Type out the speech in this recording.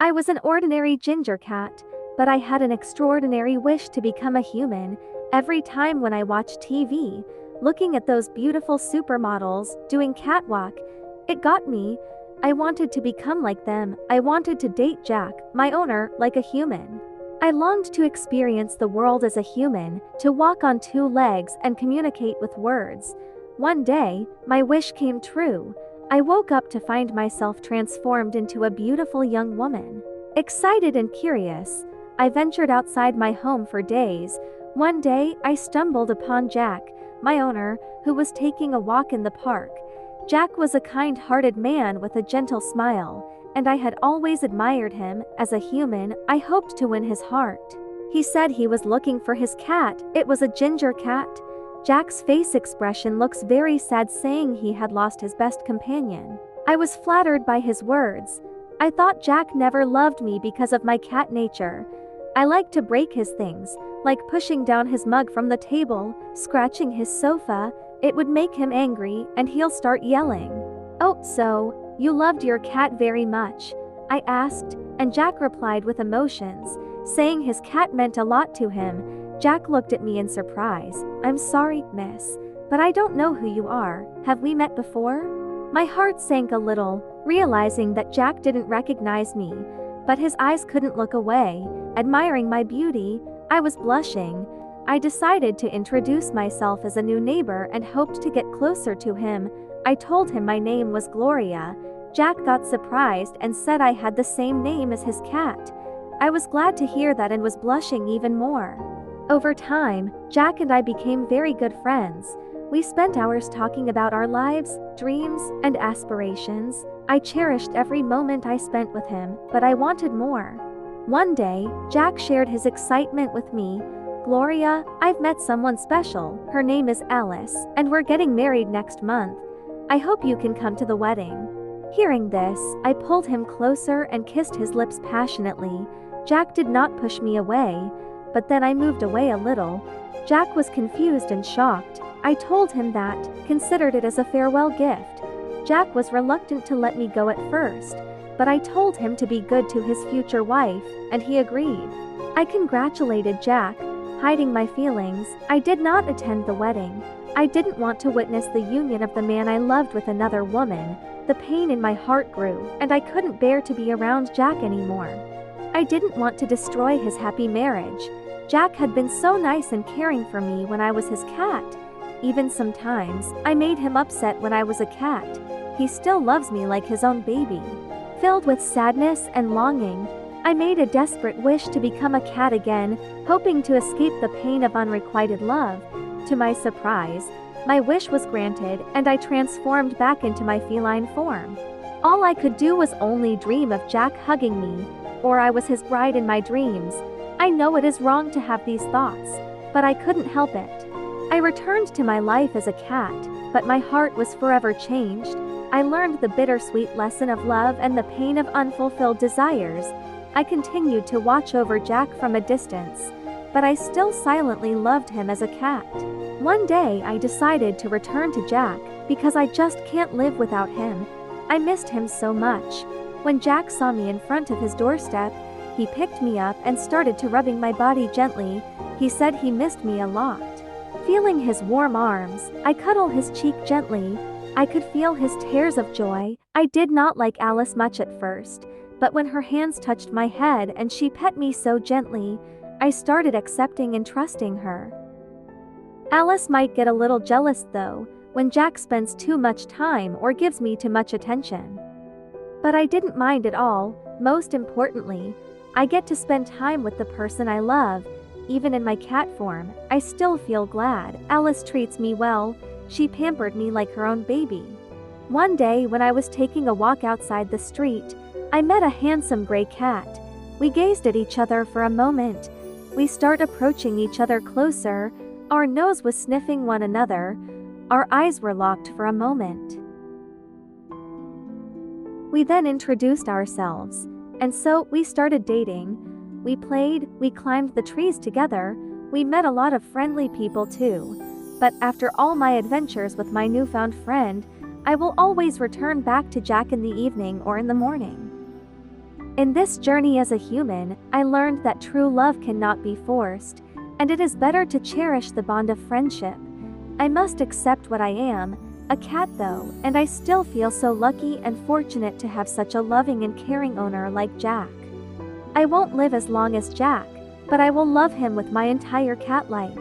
I was an ordinary ginger cat, but I had an extraordinary wish to become a human. Every time when I watched TV, looking at those beautiful supermodels doing catwalk, it got me. I wanted to become like them. I wanted to date Jack, my owner, like a human. I longed to experience the world as a human, to walk on two legs and communicate with words. One day, my wish came true. I woke up to find myself transformed into a beautiful young woman. Excited and curious, I ventured outside my home for days. One day, I stumbled upon Jack, my owner, who was taking a walk in the park. Jack was a kind-hearted man with a gentle smile, and I had always admired him. As a human, I hoped to win his heart. He said he was looking for his cat. It was a ginger cat. Jack's face expression looks very sad, saying he had lost his best companion. I was flattered by his words. I thought Jack never loved me because of my cat nature. I liked to break his things, like pushing down his mug from the table, scratching his sofa. It would make him angry, and he'll start yelling. "Oh, so, you loved your cat very much?" I asked, and Jack replied with emotions, saying his cat meant a lot to him. Jack looked at me in surprise. "I'm sorry, miss, but I don't know who you are. Have we met before?" My heart sank a little, realizing that Jack didn't recognize me, but his eyes couldn't look away, admiring my beauty. I was blushing. I decided to introduce myself as a new neighbor and hoped to get closer to him. I told him my name was Gloria. Jack got surprised and said I had the same name as his cat. I was glad to hear that and was blushing even more. Over time, Jack and I became very good friends. We spent hours talking about our lives, dreams, and aspirations. I cherished every moment I spent with him, but I wanted more. One day, Jack shared his excitement with me. "Gloria, I've met someone special. Her name is Alice, and we're getting married next month. I hope you can come to the wedding." Hearing this, I pulled him closer and kissed his lips passionately. Jack did not push me away, but then I moved away a little. Jack was confused and shocked. I told him that, considered it as a farewell gift. Jack was reluctant to let me go at first, but I told him to be good to his future wife, and he agreed. I congratulated Jack, hiding my feelings. I did not attend the wedding. I didn't want to witness the union of the man I loved with another woman. The pain in my heart grew, and I couldn't bear to be around Jack anymore. I didn't want to destroy his happy marriage. Jack had been so nice and caring for me when I was his cat. Even sometimes, I made him upset when I was a cat. He still loves me like his own baby. Filled with sadness and longing, I made a desperate wish to become a cat again, hoping to escape the pain of unrequited love. To my surprise, my wish was granted, and I transformed back into my feline form. All I could do was only dream of Jack hugging me, or I was his bride in my dreams. I know it is wrong to have these thoughts, but I couldn't help it. I returned to my life as a cat, but my heart was forever changed. I learned the bittersweet lesson of love and the pain of unfulfilled desires. I continued to watch over Jack from a distance, but I still silently loved him as a cat. One day I decided to return to Jack, because I just can't live without him. I missed him so much. When Jack saw me in front of his doorstep, he picked me up and started to rubbing my body gently. He said he missed me a lot. Feeling his warm arms, I cuddled his cheek gently. I could feel his tears of joy. I did not like Alice much at first, but when her hands touched my head and she pet me so gently, I started accepting and trusting her. Alice might get a little jealous though, when Jack spends too much time or gives me too much attention. But I didn't mind at all. Most importantly, I get to spend time with the person I love. Even in my cat form, I still feel glad. Alice treats me well. She pampered me like her own baby. One day when I was taking a walk outside the street, I met a handsome gray cat. We gazed at each other for a moment. We started approaching each other closer. Our nose was sniffing one another. Our eyes were locked for a moment. We then introduced ourselves, and so we started dating. We played, we climbed the trees together, we met a lot of friendly people too. But after all my adventures with my newfound friend, I will always return back to Jack in the evening or in the morning. In this journey as a human, I learned that true love cannot be forced, and it is better to cherish the bond of friendship. I must accept what I am, a cat though, and I still feel so lucky and fortunate to have such a loving and caring owner like Jack. I won't live as long as Jack, but I will love him with my entire cat life.